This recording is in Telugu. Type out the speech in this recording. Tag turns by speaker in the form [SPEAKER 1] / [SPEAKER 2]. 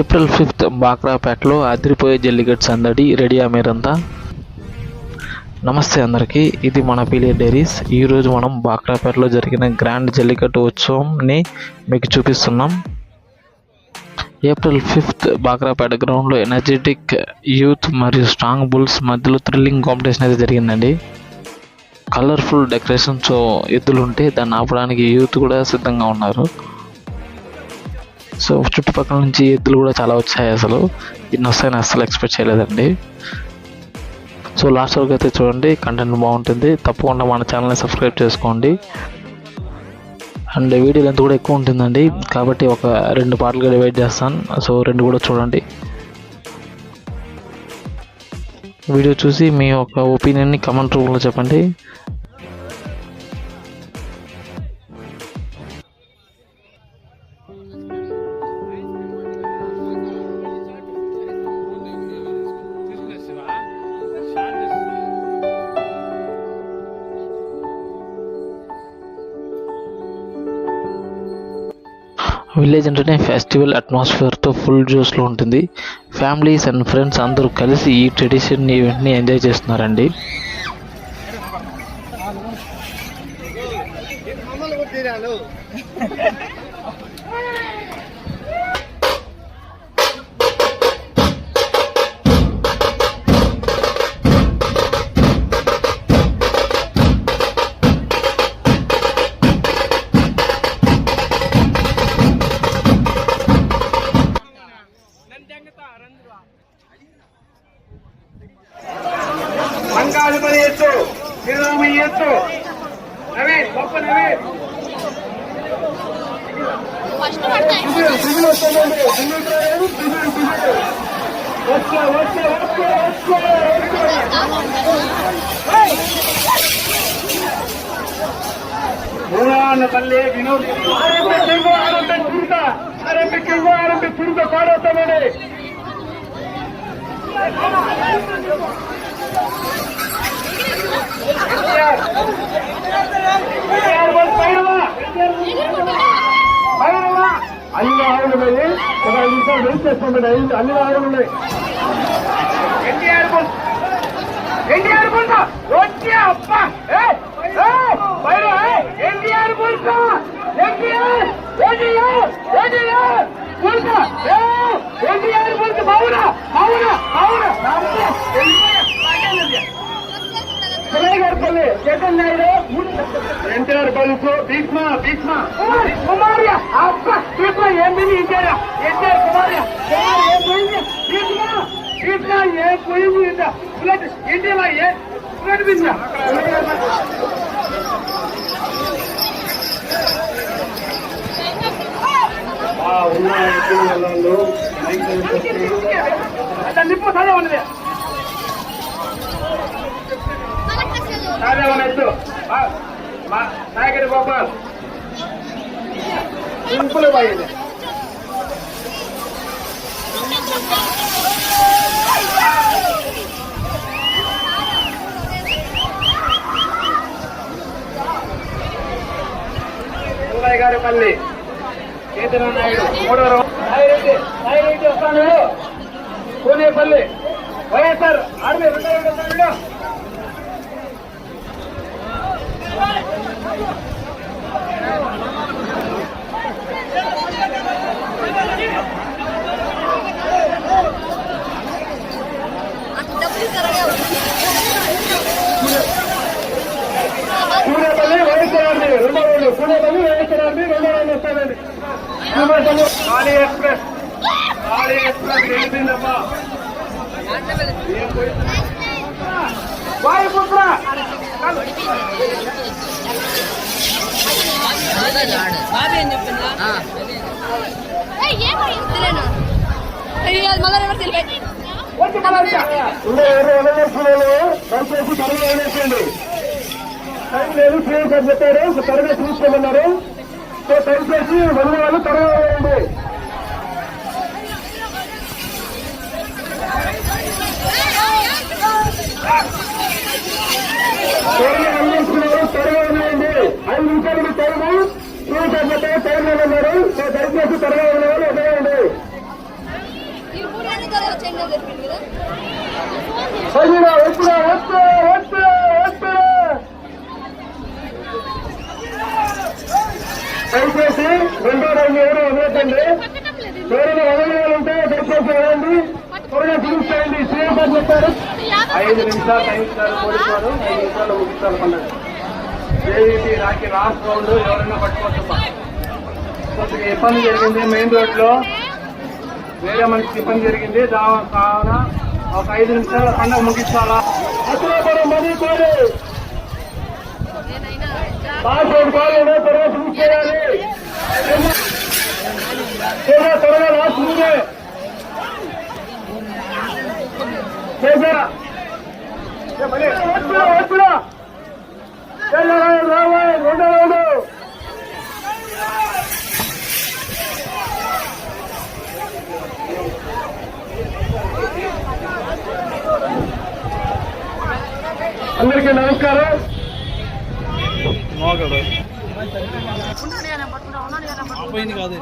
[SPEAKER 1] ఏప్రిల్ 5th బాక్రాపేటలో అదిరిపోయే జల్లికట్టు సందడి. రెడీయా మీరంతా? నమస్తే అందరికీ, ఇది మన పీలే డైరీస్. ఈరోజు మనం బాక్రాపేటలో జరిగిన గ్రాండ్ జల్లికట్టు ఉత్సవంని మీకు చూపిస్తున్నాం. ఏప్రిల్ 5th బాక్రాపేట గ్రౌండ్లో ఎనర్జెటిక్ యూత్ మరియు స్ట్రాంగ్ బుల్స్ మధ్యలో థ్రిల్లింగ్ కాంపిటీషన్ అయితే జరిగిందండి. కలర్ఫుల్ డెకరేషన్తో ఎద్దులుంటే దాన్ని ఆపడానికి యూత్ కూడా సిద్ధంగా ఉన్నారు. సో చుట్టుపక్కల నుంచి ఎద్దులు కూడా చాలా వచ్చాయి. అసలు ఇన్ని వస్తాయని అస్సలు ఎక్స్పెక్ట్ చేయలేదండి. సో లాస్ట్ వరకు అయితే చూడండి, కంటెంట్ బాగుంటుంది. తప్పకుండా మన ఛానల్ని సబ్స్క్రైబ్ చేసుకోండి. అండ్ వీడియో లెంత్ కూడా ఎక్కువ ఉంటుందండి, కాబట్టి ఒక 2 పార్ట్లుగా డివైడ్ చేస్తాను. సో 2 కూడా చూడండి. వీడియో చూసి మీ యొక్క ఒపీనియన్ని కమెంట్ రూపంలో చెప్పండి. విలేజ్ అంటేనే ఫెస్టివల్ అట్మాస్ఫియర్తో ఫుల్ జోష్లో ఉంటుంది. ఫ్యామిలీస్ అండ్ ఫ్రెండ్స్ అందరూ కలిసి ఈ ట్రెడిషన్ ఈవెంట్ని ఎంజాయ్ చేస్తున్నారండి.
[SPEAKER 2] మంగాళపల్లి ఎత్తు, శ్రీరామయ్య ఎత్తు, నవీన్ గొప్ప నవీన్ మూలాన్నపల్లి వినోద్ ఆరంభి చురుక పాడవుతామని అన్ని ఆవులు ఉన్నాయి. ఒక 5 నిమిషాలు వెయిట్ చేసుకోండి. అన్ని ఆవులు ఉన్నాయి. ఎన్టీఆర్ వచ్చే అప్ప ఎన్టీఆర్ పుల్సా ఎన్టీఆర్ మౌన మౌన మౌన గారిపల్లి జగన్ నాయుడు ఎన్టీఆర్ బలుసు భీష్మ భీష్మ కుమార్య అప్ప భీష్మ ఏంటి ఇంటారా ఎన్టీఆర్ కుమార్య ఏం పోయింది భీష్మ భీష్మ ఏం పోయింది ఇండియా ఏ బిందా ఉన్న నిప్పు సరే ఉన్నది సాధ్యమన్నట్టు నాయకుడి గోపాల్ సింపుల్ పోయింది. సూరయ్య గారి పల్లి కేంద్ర నాయుడు 3వ నాయుడు వస్తాను. కోనేపల్లి వైఎస్ఆర్ ఆర్మీ 2వ వస్తాను. కూనేపల్లి వైఎస్ఆర్మీ 2వ రౌండ్, కూనేపల్లి వైఎస్ఆర్మీ 2వ రౌండ్ వస్తానండి. కాళీ ఎక్స్ప్రెస్ వెళ్ళిపోయిందమ్మా. వాయుపుత్ర దయచేసి త్వరగా వేసేయండి. టైం లేదు, ప్రియం సార్ చెప్పారు త్వరగా చూసుకోమన్నారు. సో దయచేసి వెళ్ళిన వాళ్ళు త్వరగా వేయండి. త్వరగా అందిస్తున్నారు, త్వరగా వేయండి. 5 నిమిషాలు టైము ప్రియం సార్ చెప్పారు, టైం లేదన్నారు. సో దయచేసి త్వరగా వెళ్ళిన వాళ్ళు వదిలేయండి. దయచేసి రెండో రోజు ఎవరు వదలకండి. ఎవరైనా వదలగాలంటే దయచేసి వెళ్ళండి, త్వరగా చూపించండి. సీఎం గారు చెప్పారు 5 నిమిషాలు టైం ఇస్తారు పోలీసు వారు. 5 నిమిషాలు ముగిస్తారు పండుగ. ఏవీటీ రాకి లాస్ట్ రౌండ్ ఎవరైనా పట్టుకోవచ్చమ్మా. కొద్దిగా ఇబ్బంది జరిగింది మెయిన్ రోడ్ లో, వేరే మనిషికి ఇబ్బంది జరిగింది. కావున ఒక 5 నిమిషాల పండుగ ముగిస్తారా. అసలు మనీ కోరి పాస్వర్డ్ కావాలి, త్వరగా చూపించేయాలి. త్వరగా లాస్ట్ ముందే రెండో రౌండ్ అందరికీ నమస్కారం.
[SPEAKER 3] కాదు